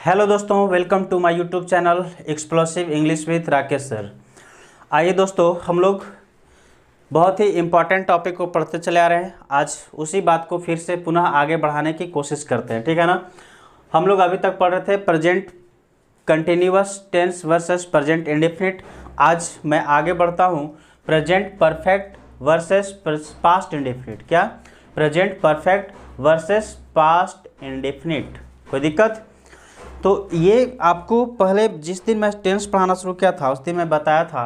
Hello दोस्तों, welcome to my YouTube channel explosive English with Rakesh sir. आइए दोस्तों, हम लोग बहुत ही इम्पॉर्टेंट टॉपिक को पढ़ते चले आ रहे हैं। आज उसी बात को फिर से पुनः आगे बढ़ाने की कोशिश करते हैं, ठीक है ना। हम लोग अभी तक पढ़ रहे थे present continuous tense versus present indefinite. आज मैं आगे बढ़ता हूँ present perfect versus past indefinite. क्या? Present perfect versus past indefinite. कोई दिक्कत? तो ये आपको पहले जिस दिन मैं टेंस पढ़ाना शुरू किया था उस दिन मैं बताया था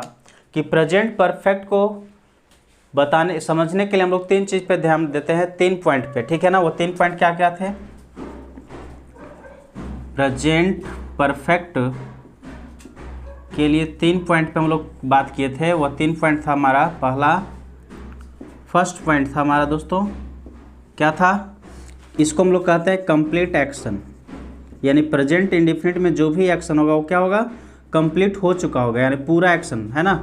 कि प्रेजेंट परफेक्ट को बताने समझने के लिए हम लोग तीन चीज़ पे ध्यान देते हैं, 3 पॉइंट पे, ठीक है ना। वो 3 पॉइंट क्या क्या थे? प्रेजेंट परफेक्ट के लिए 3 पॉइंट पे हम लोग बात किए थे। वो 3 पॉइंट था हमारा पहला, फर्स्ट पॉइंट था हमारा दोस्तों, क्या था? इसको हम लोग कहते हैं कंप्लीट एक्शन, यानी प्रेजेंट इंडेफिनिट में जो भी एक्शन होगा वो क्या होगा? कंप्लीट हो चुका होगा, यानी पूरा एक्शन, है ना।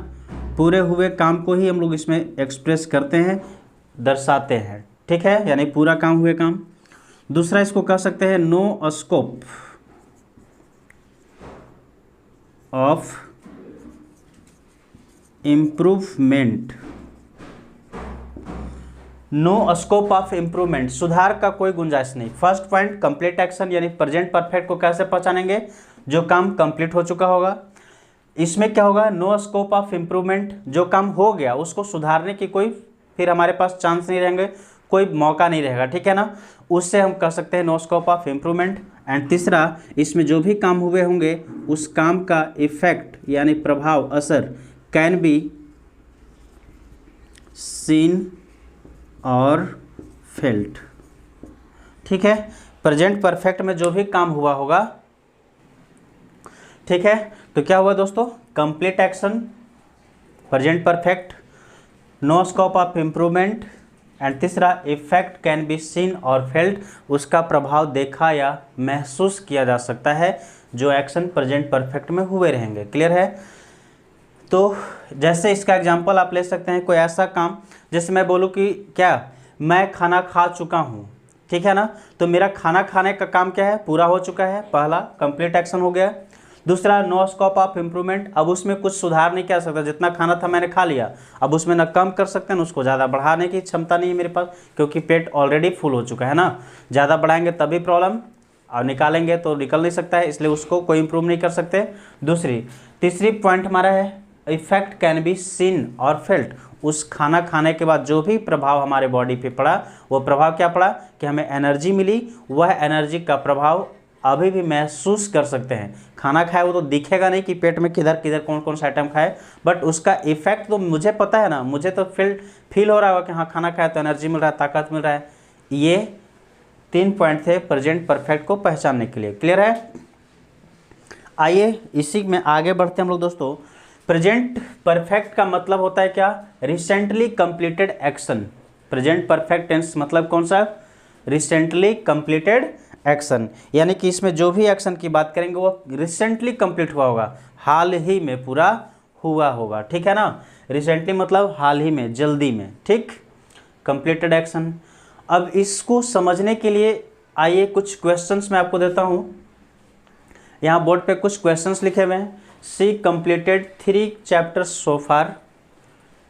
पूरे हुए काम को ही हम लोग इसमें एक्सप्रेस करते हैं, दर्शाते हैं, ठीक है, यानी पूरा काम हुए काम। दूसरा इसको कह सकते हैं no scope of improvement. No scope of improvement, सुधार का कोई गुंजाइश नहीं। फर्स्ट पॉइंट कंप्लीट एक्शन, यानी प्रेजेंट परफेक्ट को कैसे पहचानेंगे? जो काम कंप्लीट हो चुका होगा। इसमें क्या होगा? नो स्कोप ऑफ इम्प्रूवमेंट, जो काम हो गया उसको सुधारने की कोई फिर हमारे पास चांस नहीं रहेंगे, कोई मौका नहीं रहेगा, ठीक है ना। उससे हम कह सकते हैं no scope of improvement. And तीसरा, इसमें जो भी काम हुए होंगे उस काम का इफेक्ट यानी प्रभाव, असर, कैन बी सीन और फेल्ट, ठीक है। प्रेजेंट परफेक्ट में जो भी काम हुआ होगा, ठीक है। तो क्या हुआ दोस्तों? Complete action, present perfect, no scope of improvement, and तीसरा इफेक्ट कैन बी सीन और फेल्ट, उसका प्रभाव देखा या महसूस किया जा सकता है जो एक्शन प्रेजेंट परफेक्ट में हुए रहेंगे। क्लियर है? तो जैसे इसका एग्जांपल आप ले सकते हैं, कोई ऐसा काम जैसे मैं बोलूँ कि क्या मैं खाना खा चुका हूँ, ठीक है ना। तो मेरा खाना खाने का काम क्या है? पूरा हो चुका है, पहला कंप्लीट एक्शन हो गया। दूसरा नो स्कोप ऑफ इम्प्रूवमेंट, अब उसमें कुछ सुधार नहीं कर सकता, जितना खाना था मैंने खा लिया, अब उसमें न कम कर सकते हैं, उसको ज़्यादा बढ़ाने की क्षमता नहीं है मेरे पास, क्योंकि पेट ऑलरेडी फुल हो चुका है ना। ज़्यादा बढ़ाएंगे तभी प्रॉब्लम, और निकालेंगे तो निकल नहीं सकता है, इसलिए उसको कोई इम्प्रूव नहीं कर सकते। तीसरी पॉइंट हमारा है इफेक्ट कैन बी सीन और फेल्ट, उस खाना खाने के बाद जो भी प्रभाव हमारे बॉडी पे पड़ा, वो प्रभाव क्या पड़ा कि हमें एनर्जी मिली, वह एनर्जी का प्रभाव अभी भी महसूस कर सकते हैं। खाना खाए वो तो दिखेगा नहीं कि पेट में किधर किधर कौन कौन सा आइटम खाए, बट उसका इफेक्ट तो मुझे पता है ना, मुझे तो फील हो रहा होगा कि हाँ खाना खाया तो एनर्जी मिल रहा है, ताकत मिल रहा है। ये 3 पॉइंट थे प्रेजेंट परफेक्ट को पहचानने के लिए। क्लियर है? आइए इसी में आगे बढ़ते हैं हम लोग दोस्तों। प्रेजेंट परफेक्ट का मतलब होता है क्या? Recently completed action. Present perfect tense मतलब कौन सा? रिसेंटली कंप्लीटेड एक्शन, यानी कि इसमें जो भी एक्शन की बात करेंगे वो रिसेंटली कंप्लीट हुआ होगा, हाल ही में पूरा हुआ होगा, ठीक है ना। रिसेंटली मतलब हाल ही में, जल्दी में, ठीक। Completed action. अब इसको समझने के लिए आइए कुछ क्वेश्चंस मैं आपको देता हूँ। यहाँ बोर्ड पे कुछ क्वेश्चंस लिखे हुए हैं। She completed 3 chapters so far.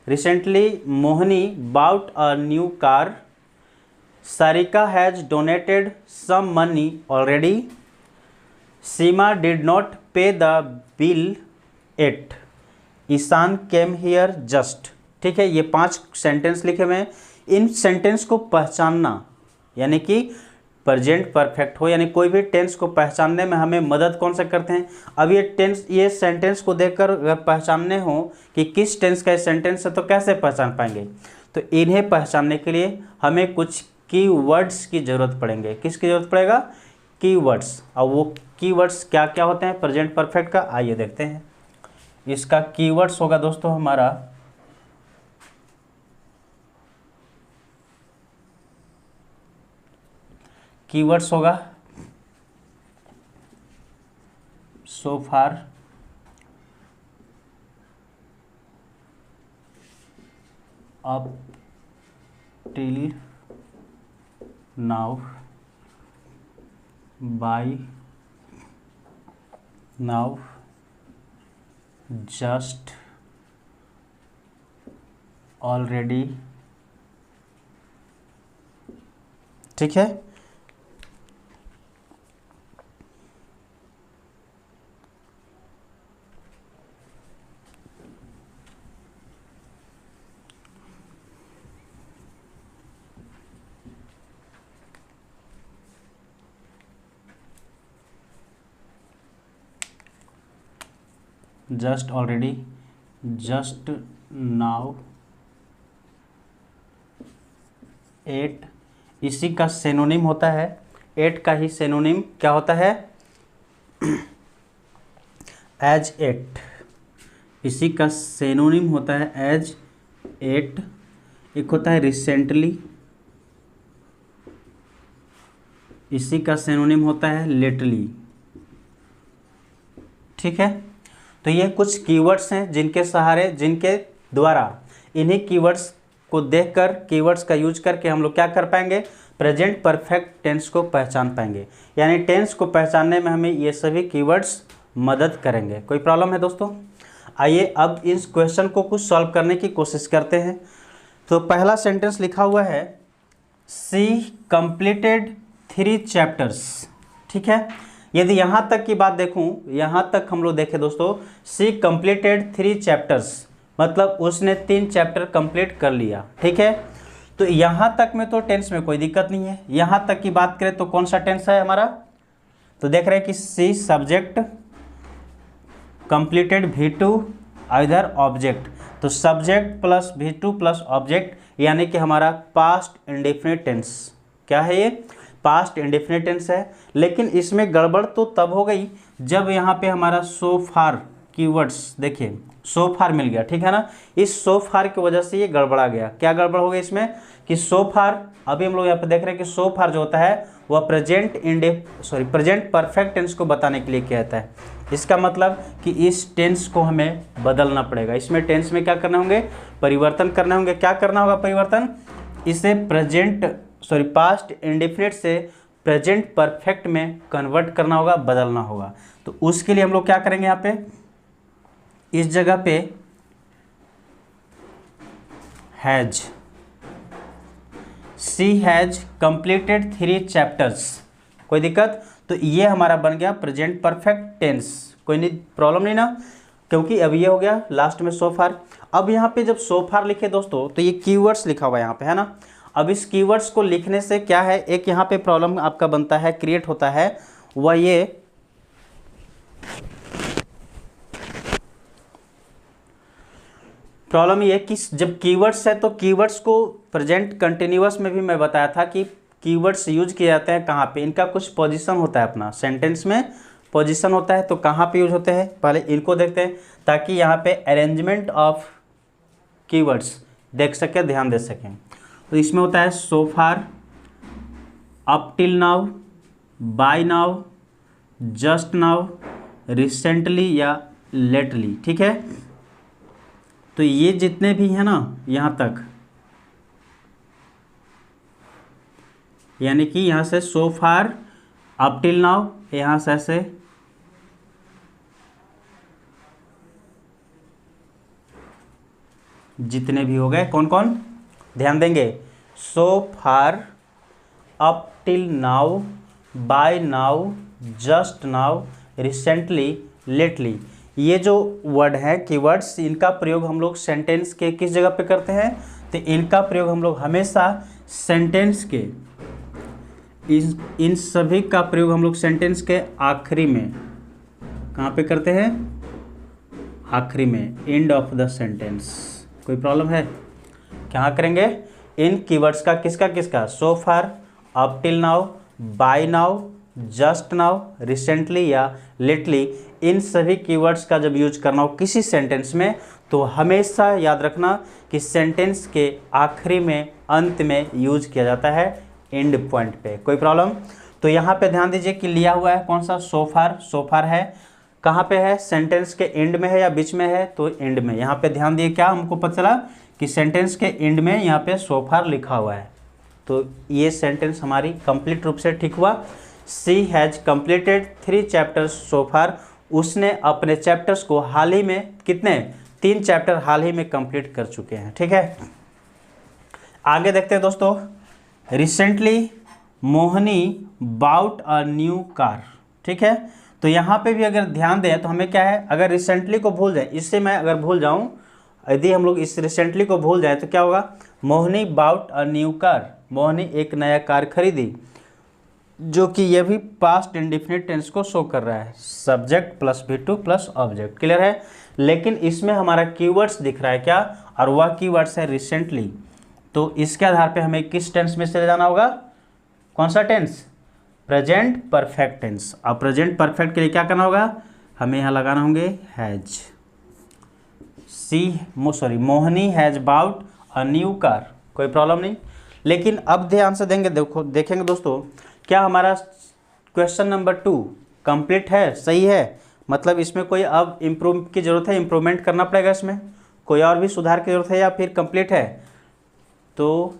Recently Mohini bought a new car. Sarika has donated some money already. Seema did not pay the bill yet. Ishan came here just. ठीक है, ये 5 सेंटेंस लिखे हुए हैं। इन सेंटेंस को पहचानना, यानी कि प्रेजेंट परफेक्ट हो, यानी कोई भी टेंस को पहचानने में हमें मदद कौन से करते हैं? अब ये सेंटेंस को देखकर अगर पहचानने हो कि किस टेंस का सेंटेंस है तो कैसे पहचान पाएंगे? तो इन्हें पहचानने के लिए हमें कुछ कीवर्ड्स की जरूरत पड़ेंगे। किसकी जरूरत पड़ेगा? कीवर्ड्स। और वो कीवर्ड्स क्या क्या होते हैं प्रेजेंट परफेक्ट का? आइए देखते हैं। इसका कीवर्ड्स होगा दोस्तों हमारा कीवर्ड्स होगा so far, up till now, by, now, just, already, ठीक है। Just, already, just now, yet, इसी का सिनोनिम होता है, एट का ही सिनोनिम क्या होता है, एज एट, इसी का सिनोनिम होता है एज एट। एक होता है रिसेंटली, इसी का सिनोनिम होता है लेटली, ठीक है। तो ये कुछ कीवर्ड्स हैं जिनके सहारे, जिनके द्वारा, इन्हीं कीवर्ड्स को देखकर, कीवर्ड्स का यूज करके हम लोग क्या कर पाएंगे, प्रेजेंट परफेक्ट टेंस को पहचान पाएंगे। यानी टेंस को पहचानने में हमें ये सभी कीवर्ड्स मदद करेंगे। कोई प्रॉब्लम है दोस्तों? आइए अब इस क्वेश्चन को कुछ सॉल्व करने की कोशिश करते हैं। तो पहला सेंटेंस लिखा हुआ है, सी कंप्लीटेड 3 चैप्टर्स, ठीक है। यदि यहाँ तक की बात देखूँ, यहाँ तक हम लोग देखें दोस्तों, सी कंप्लीटेड 3 चैप्टर्स, मतलब उसने 3 चैप्टर कंप्लीट कर लिया, ठीक है। तो यहाँ तक में तो टेंस में कोई दिक्कत नहीं है। यहाँ तक की बात करें तो कौन सा टेंस है हमारा, तो देख रहे हैं कि सी सब्जेक्ट कंप्लीटेड V2 इधर ऑब्जेक्ट, तो subject plus V2 plus object, यानी कि हमारा पास्ट इंडेफिनिट टेंस। क्या है ये? पास्ट इंडेफिनिट टेंस है। लेकिन इसमें गड़बड़ तो तब हो गई जब यहाँ पे हमारा सो फार कीवर्ड्स, देखिए सो फार मिल गया, ठीक है ना। इस सो फार की वजह से ये गड़बड़ा गया। क्या गड़बड़ हो गई इसमें कि सो फार, अभी हम लोग यहाँ पे देख रहे हैं कि सो फार जो होता है वह प्रेजेंट परफेक्ट टेंस को बताने के लिए कहता है। इसका मतलब कि इस टेंस को हमें बदलना पड़ेगा। इसमें टेंस में क्या करने होंगे, परिवर्तन करने होंगे। क्या करना होगा परिवर्तन, इसे पास्ट इंडेफिनिट से प्रेजेंट परफेक्ट में कन्वर्ट करना होगा, बदलना होगा। तो उसके लिए हम लोग क्या करेंगे, यहाँ पे इस जगह पे has, she has completed 3 chapters, कोई दिक्कत? तो ये हमारा बन गया प्रेजेंट परफेक्ट टेंस। कोई नहीं, प्रॉब्लम नहीं ना, क्योंकि अब ये हो गया लास्ट में सो फार। अब यहाँ पे जब सो फार लिखे दोस्तों, तो ये कीवर्ड्स लिखा हुआ है यहाँ पे, है ना। अब इस कीवर्ड्स को लिखने से क्या है, एक यहाँ पे प्रॉब्लम आपका बनता है, क्रिएट होता है, वह ये प्रॉब्लम ये कि जब कीवर्ड्स है तो कीवर्ड्स को प्रेजेंट कंटिन्यूअस में भी मैं बताया था कि कीवर्ड्स यूज किए जाते हैं कहाँ पे, इनका कुछ पोजीशन होता है, अपना सेंटेंस में पोजीशन होता है। तो कहाँ पे यूज होते हैं, पहले इनको देखते हैं, ताकि यहाँ पे अरेंजमेंट ऑफ कीवर्ड्स देख सके, ध्यान दे सकें। तो इसमें होता है so far, up till now, by now, just now, recently या लेटली, ठीक है। तो ये जितने भी हैं ना यहाँ तक, यानी कि यहाँ से सो फार, अप टिल नाउ, यहाँ से ऐसे जितने भी हो गए, कौन कौन, ध्यान देंगे, so far, up till now, by now, just now, recently, lately, ये जो वर्ड है कीवर्ड्स, इनका प्रयोग हम लोग सेंटेंस के किस जगह पे करते हैं, तो इनका प्रयोग हम लोग हमेशा सेंटेंस के, इन सभी का प्रयोग हम लोग सेंटेंस के आखिरी में, कहाँ पे करते हैं, आखिरी में, एंड ऑफ द सेंटेंस। कोई प्रॉब्लम है? कहाँ करेंगे, इन कीवर्ड्स का, किसका, so far, up till now, by now, just now, recently या लेटली, इन सभी कीवर्ड्स का जब यूज करना हो किसी सेंटेंस में, तो हमेशा याद रखना कि सेंटेंस के आखिरी में, अंत में यूज किया जाता है, एंड पॉइंट पे। कोई प्रॉब्लम? तो यहाँ पे ध्यान दीजिए कि लिया हुआ है कौन सा, सो फार है, कहाँ पे है, सेंटेंस के एंड में है या बीच में है, तो एंड में। यहाँ पे ध्यान दिए, क्या हमको पता चला कि सेंटेंस के एंड में यहाँ पे सो फार लिखा हुआ है। तो ये सेंटेंस हमारी कंप्लीट रूप से ठीक हुआ। सी हैज कंप्लीटेड 3 चैप्टर्स सो फार, उसने अपने चैप्टर्स को हाल ही में कितने 3 चैप्टर हाल ही में कंप्लीट कर चुके हैं। ठीक है, आगे देखते हैं दोस्तों। Recently Mohini bought a new car. ठीक है, तो यहाँ पे भी अगर ध्यान दें तो हमें क्या है, अगर रिसेंटली को भूल जाए, इससे मैं अगर भूल जाऊँ, यदि हम लोग इस रिसेंटली को भूल जाए तो क्या होगा, मोहनी बाउट अ न्यू कार, मोहनी एक नया कार खरीदी, जो कि ये भी पास्ट इंडेफिनिट टेंस को शो कर रहा है, subject plus V2 plus object. Clear है, लेकिन इसमें हमारा कीवर्ड्स दिख रहा है क्या, और वह कीवर्ड्स है रिसेंटली। तो इसके आधार पे हमें किस टेंस में से जाना होगा, कौन सा टेंस, प्रेजेंट परफेक्ट टेंस। अब प्रेजेंट परफेक्ट के लिए क्या करना होगा, हमें यहाँ लगाना होंगे has. Mohini has bought a new car, कोई प्रॉब्लम नहीं। लेकिन अब ध्यान से देंगे, देखेंगे दोस्तों, क्या हमारा क्वेश्चन नंबर 2 कंप्लीट है, सही है, मतलब इसमें कोई अब इम्प्रूव की ज़रूरत है, इम्प्रूवमेंट करना पड़ेगा, इसमें कोई और भी सुधार की ज़रूरत है, या फिर कंप्लीट है। तो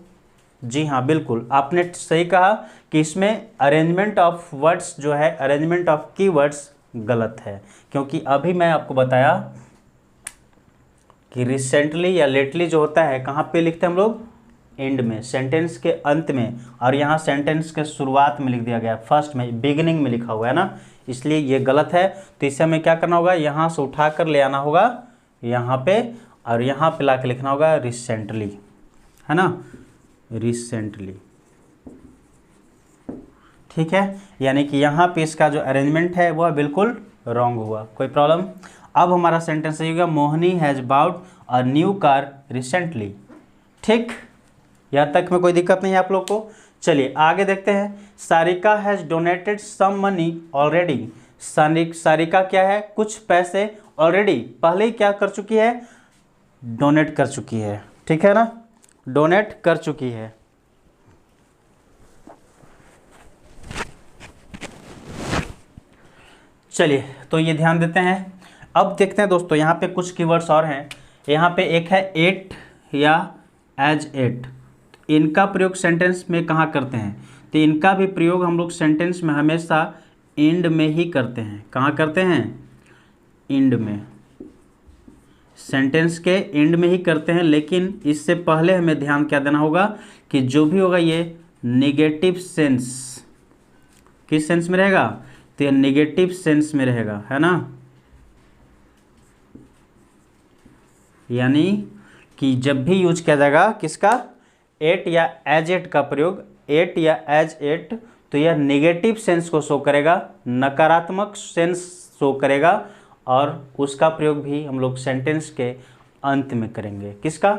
जी हाँ, बिल्कुल आपने सही कहा कि इसमें अरेंजमेंट ऑफ वर्ड्स जो है, अरेंजमेंट ऑफ कीवर्ड्स गलत है, क्योंकि अभी मैं आपको बताया कि रिसेंटली या लेटली जो होता है कहाँ पे लिखते हैं हम लोग, एंड में, सेंटेंस के अंत में, और यहाँ सेंटेंस के शुरुआत में लिख दिया गया, फर्स्ट में, बिगिनिंग में लिखा हुआ है ना, इसलिए ये गलत है। तो इसे हमें क्या करना होगा, यहाँ से उठा कर ले आना होगा यहाँ पे, और यहाँ पे ला के लिखना होगा रिसेंटली, है ना, रिसेंटली। ठीक है, यानी कि यहाँ पे इसका जो अरेंजमेंट है वह बिल्कुल रॉन्ग हुआ, कोई प्रॉब्लम। अब हमारा सेंटेंस सही होगा, Mohini has bought a new car recently. ठीक, यहाँ तक में कोई दिक्कत नहीं है आप लोग को। चलिए आगे देखते हैं। Sarika has donated some money already. Sarika क्या है, कुछ पैसे ऑलरेडी, पहले ही क्या कर चुकी है, डोनेट कर चुकी है। ठीक है ना, डोनेट कर चुकी है। चलिए तो ये ध्यान देते हैं। अब देखते हैं दोस्तों, यहाँ पे कुछ कीवर्ड्स और हैं। यहाँ पे एक है एट या एज एट, इनका प्रयोग सेंटेंस में कहाँ करते हैं, तो इनका भी प्रयोग हम लोग सेंटेंस में हमेशा एंड में ही करते हैं। कहाँ करते हैं, एंड में, सेंटेंस के एंड में ही करते हैं। लेकिन इससे पहले हमें ध्यान क्या देना होगा कि जो भी होगा ये नेगेटिव सेंस, किस सेंस में रहेगा, तो ये नेगेटिव सेंस में रहेगा, है ना, यानी कि जब भी यूज किया जाएगा किसका, एट या एज एट का प्रयोग, एट या एज एट, तो यह नेगेटिव सेंस को शो करेगा, नकारात्मक सेंस शो करेगा, और उसका प्रयोग भी हम लोग सेंटेंस के अंत में करेंगे। किसका,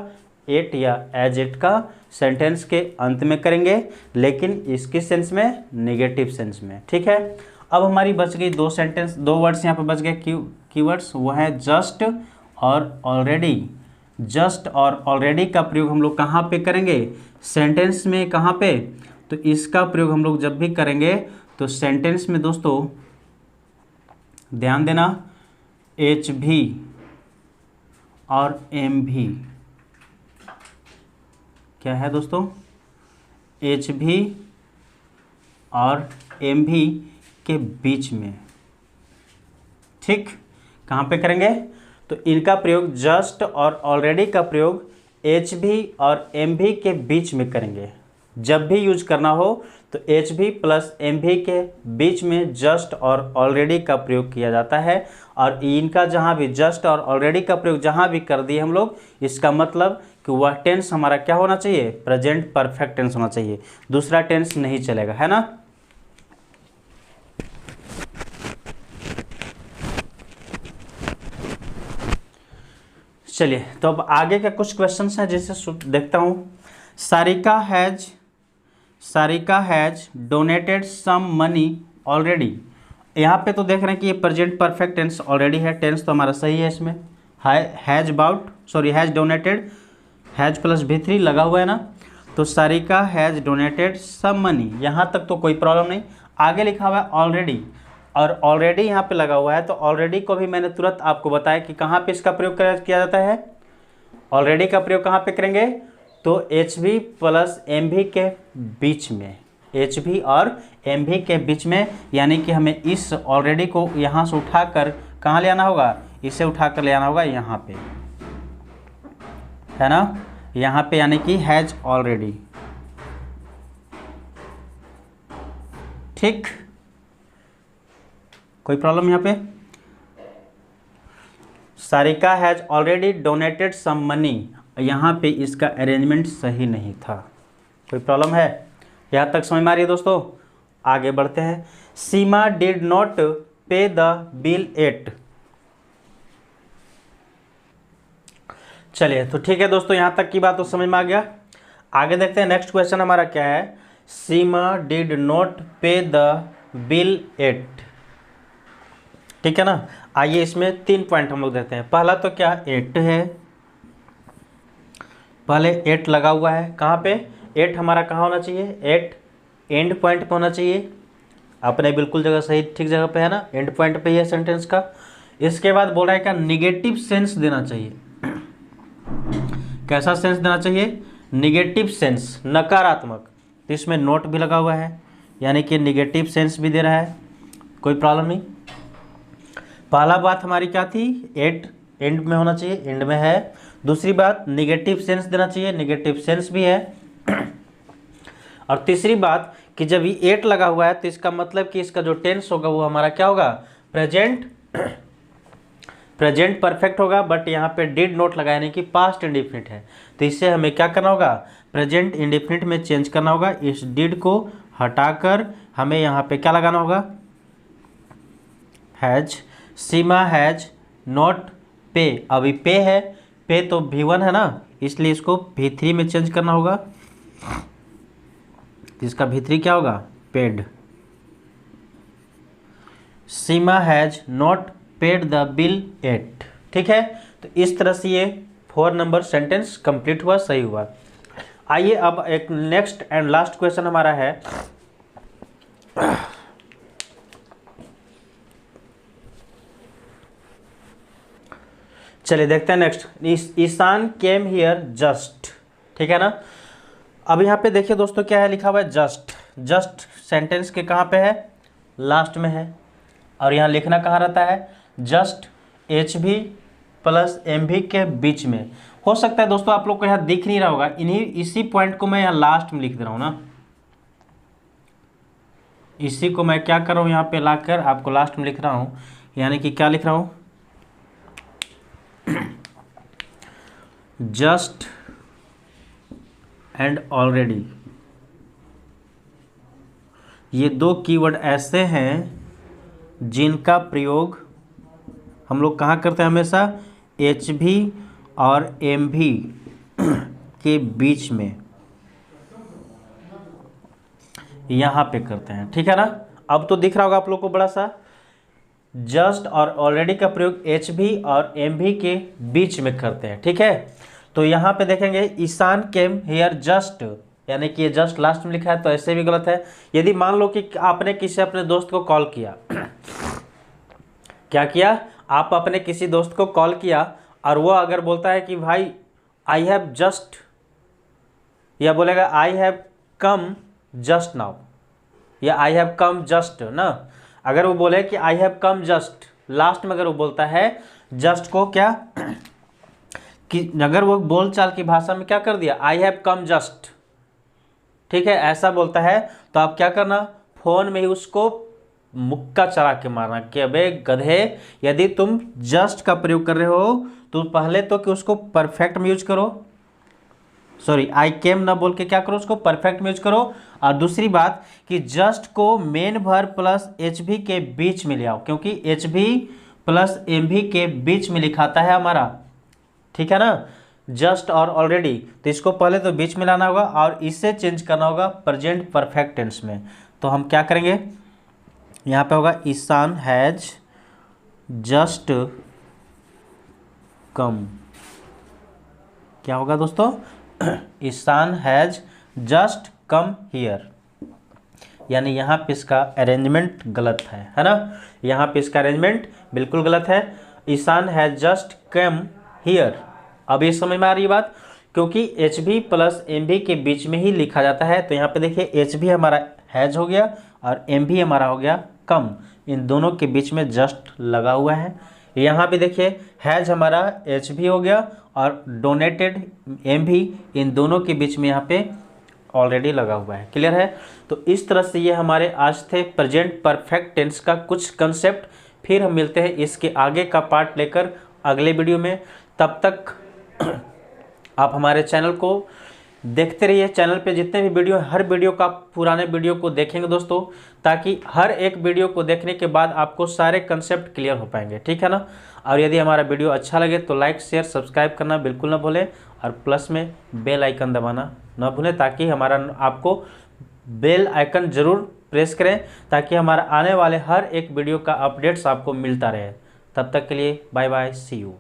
एट या एज एट का सेंटेंस के अंत में करेंगे, लेकिन इसके सेंस में, नेगेटिव सेंस में। ठीक है, अब हमारी बच गई दो वर्ड्स यहाँ पर बच गए कीवर्ड्स, वो है जस्ट और ऑलरेडी। जस्ट और ऑलरेडी का प्रयोग हम लोग कहाँ पे करेंगे, सेंटेंस में। कहाँ पे, तो इसका प्रयोग हम लोग जब भी करेंगे तो सेंटेंस में दोस्तों ध्यान देना, एच भी और एम भी, क्या है दोस्तों, एच भी और एम भी के बीच में। ठीक, कहाँ पे करेंगे, तो इनका प्रयोग जस्ट और ऑलरेडी का प्रयोग एच भी और एम भी के बीच में करेंगे। जब भी यूज करना हो तो एच भी प्लस एम भी के बीच में जस्ट और ऑलरेडी का प्रयोग किया जाता है। और इनका जहाँ भी जस्ट और ऑलरेडी का प्रयोग जहाँ भी कर दिए हम लोग, इसका मतलब कि वह टेंस हमारा क्या होना चाहिए, प्रेजेंट परफेक्ट टेंस होना चाहिए, दूसरा टेंस नहीं चलेगा, है ना। चलिए तो अब आगे के कुछ क्वेश्चंस हैं जिसे देखता हूँ। Sarika has donated some money already. यहाँ पे तो देख रहे हैं कि ये प्रेजेंट परफेक्ट टेंस ऑलरेडी है, टेंस तो हमारा सही है इसमें। Has donated, has plus V3 लगा हुआ है ना, तो Sarika has donated some money, यहाँ तक तो कोई प्रॉब्लम नहीं। आगे लिखा हुआ है ऑलरेडी, और ऑलरेडी यहाँ पे लगा हुआ है, तो ऑलरेडी को भी मैंने तुरंत आपको बताया कि कहाँ पे इसका प्रयोग किया जाता है, ऑलरेडी का प्रयोग कहाँ पे करेंगे, तो एच भी प्लस एम भी के बीच में, एच भी और एम भी के बीच में, यानी कि हमें इस ऑलरेडी को यहाँ से उठाकर कहाँ ले आना होगा, इसे उठाकर ले आना होगा यहाँ पे, है ना, यहाँ पे, यानी कि हैज ऑलरेडी। ठीक, कोई प्रॉब्लम यहाँ पे? Sarika has already donated some money, यहाँ पे इसका अरेंजमेंट सही नहीं था। कोई प्रॉब्लम है? यहाँ तक समझ में आ रही है दोस्तों? आगे बढ़ते हैं। सीमा did not pay the bill eight. चलिए तो ठीक है दोस्तों, यहाँ तक की बात तो समझ में आ गया। आगे देखते हैं नेक्स्ट क्वेश्चन हमारा क्या है। सीमा did not pay the bill eight. ठीक है ना। आइए इसमें 3 पॉइंट हम लोग देते हैं। पहला तो क्या, 8 है, पहले 8 लगा हुआ है। कहाँ पे? 8 हमारा कहाँ होना चाहिए? 8 एंड पॉइंट पे होना चाहिए। अपने बिल्कुल जगह सही ठीक जगह पे है ना, एंड पॉइंट पे ही है सेंटेंस का। इसके बाद बोल रहा है क्या, निगेटिव सेंस देना चाहिए। कैसा सेंस देना चाहिए? निगेटिव सेंस, नकारात्मक। तो इसमें नोट भी लगा हुआ है, यानी कि निगेटिव सेंस भी दे रहा है। कोई प्रॉब्लम नहीं। पहला बात हमारी क्या थी, 8 एंड में होना चाहिए, एंड में है। दूसरी बात, निगेटिव सेंस देना चाहिए, निगेटिव सेंस भी है। और तीसरी बात कि जब ये 8 लगा हुआ है तो इसका मतलब कि इसका जो टेंस होगा वो हमारा क्या होगा, प्रेजेंट परफेक्ट होगा। बट यहाँ पे डिड नॉट लगा यानी कि पास्ट इंडेफिनिट है, तो इससे हमें क्या करना होगा, प्रेजेंट इंडेफिनिट में चेंज करना होगा। इस डिड को हटाकर हमें यहाँ पे क्या लगाना होगा, हैज। सीमा हैज नॉट पे, अभी पे है, पे तो V1 है ना, इसलिए इसको V3 में चेंज करना होगा। इसका V3 क्या होगा, paid. Seema has not paid the bill eight. ठीक है, तो इस तरह से ये 4 नंबर सेंटेंस कंप्लीट हुआ, सही हुआ। आइए अब एक नेक्स्ट एंड लास्ट क्वेश्चन हमारा है। चलिए देखते हैं next. Ishan came here just. ठीक है ना। अब यहाँ पे देखिए दोस्तों क्या है लिखा हुआ है, जस्ट। जस्ट सेंटेंस के कहाँ पे है, लास्ट में है। और यहाँ लिखना कहाँ रहता है, जस्ट HV प्लस MV के बीच में। हो सकता है दोस्तों आप लोग को यहाँ दिख नहीं रहा होगा, इसी पॉइंट को मैं यहाँ लास्ट में लिख दे रहा हूँ ना। इसी को मैं क्या कर रहा हूँ, यहाँ पे लाकर आपको लास्ट में लिख रहा हूँ। यानी कि क्या लिख रहा हूँ, जस्ट एंड ऑलरेडी। ये 2 कीवर्ड ऐसे हैं जिनका प्रयोग हम लोग कहाँ करते हैं हमेशा, HV और MV के बीच में, यहाँ पे करते हैं। ठीक है ना। अब तो दिख रहा होगा आप लोग को बड़ा सा। जस्ट और ऑलरेडी का प्रयोग HV और MV के बीच में करते हैं। ठीक है, तो यहाँ पे देखेंगे ईशान केम हियर जस्ट, यानी कि ये जस्ट लास्ट में लिखा है तो ऐसे भी गलत है। यदि मान लो कि आपने किसी अपने दोस्त को कॉल किया, क्या किया, आप अपने किसी दोस्त को कॉल किया और वो अगर बोलता है कि भाई आई हैव जस्ट, या बोलेगा I have come just now, या आई हैव कम जस्ट ना। अगर वो बोले कि I have come just, last में अगर वो बोलता है जस्ट को क्या कि अगर वो बोलचाल की भाषा में क्या कर दिया, आई हैव कम जस्ट, ठीक है, ऐसा बोलता है, तो आप क्या करना, फोन में ही उसको मुक्का चला के मारना कि अबे गधे, यदि तुम जस्ट का प्रयोग कर रहे हो तो पहले तो कि उसको परफेक्ट में यूज करो, सॉरी आई केम ना बोल के क्या करो, उसको परफेक्ट में यूज करो। और दूसरी बात कि जस्ट को मेन वर्ब प्लस HV के बीच में ले आओ, क्योंकि HV प्लस MV के बीच में लिखाता है हमारा। ठीक है ना, जस्ट और ऑलरेडी, तो इसको पहले तो बीच में लाना होगा और इसे चेंज करना होगा प्रेजेंट परफेक्ट टेंस में। तो हम क्या करेंगे, यहाँ पे होगा ईशान हैज जस्ट कम। क्या होगा दोस्तों, Ishan has just come here, यानी यहाँ पे इसका अरेंजमेंट गलत है ना। यहाँ पे इसका अरेंजमेंट बिल्कुल गलत है। Ishan has just come here. अब ये समझ में आ रही बात, क्योंकि HV प्लस MV के बीच में ही लिखा जाता है। तो यहाँ पे देखिए HV हमारा हैज हो गया और एम भी हमारा हो गया कम, इन दोनों के बीच में जस्ट लगा हुआ है। यहाँ भी देखिए हैज हमारा एच भी हो गया और डोनेटेड एम भी, इन दोनों के बीच में यहाँ पे ऑलरेडी लगा हुआ है। क्लियर है? तो इस तरह से ये हमारे आज थे प्रेजेंट परफेक्ट टेंस का कुछ कंसेप्ट। फिर हम मिलते हैं इसके आगे का पार्ट लेकर अगले वीडियो में। तब तक आप हमारे चैनल को देखते रहिए। चैनल पे जितने भी वीडियो, हर वीडियो का पुराने वीडियो को देखेंगे दोस्तों, ताकि हर एक वीडियो को देखने के बाद आपको सारे कंसेप्ट क्लियर हो पाएंगे। ठीक है ना? और यदि हमारा वीडियो अच्छा लगे तो लाइक शेयर सब्सक्राइब करना बिल्कुल ना भूलें और प्लस में बेल आइकन दबाना ना भूलें, ताकि हमारा आपको बेल आइकन ज़रूर प्रेस करें ताकि हमारा आने वाले हर एक वीडियो का अपडेट्स आपको मिलता रहे। तब तक के लिए बाय बाय, सी यू।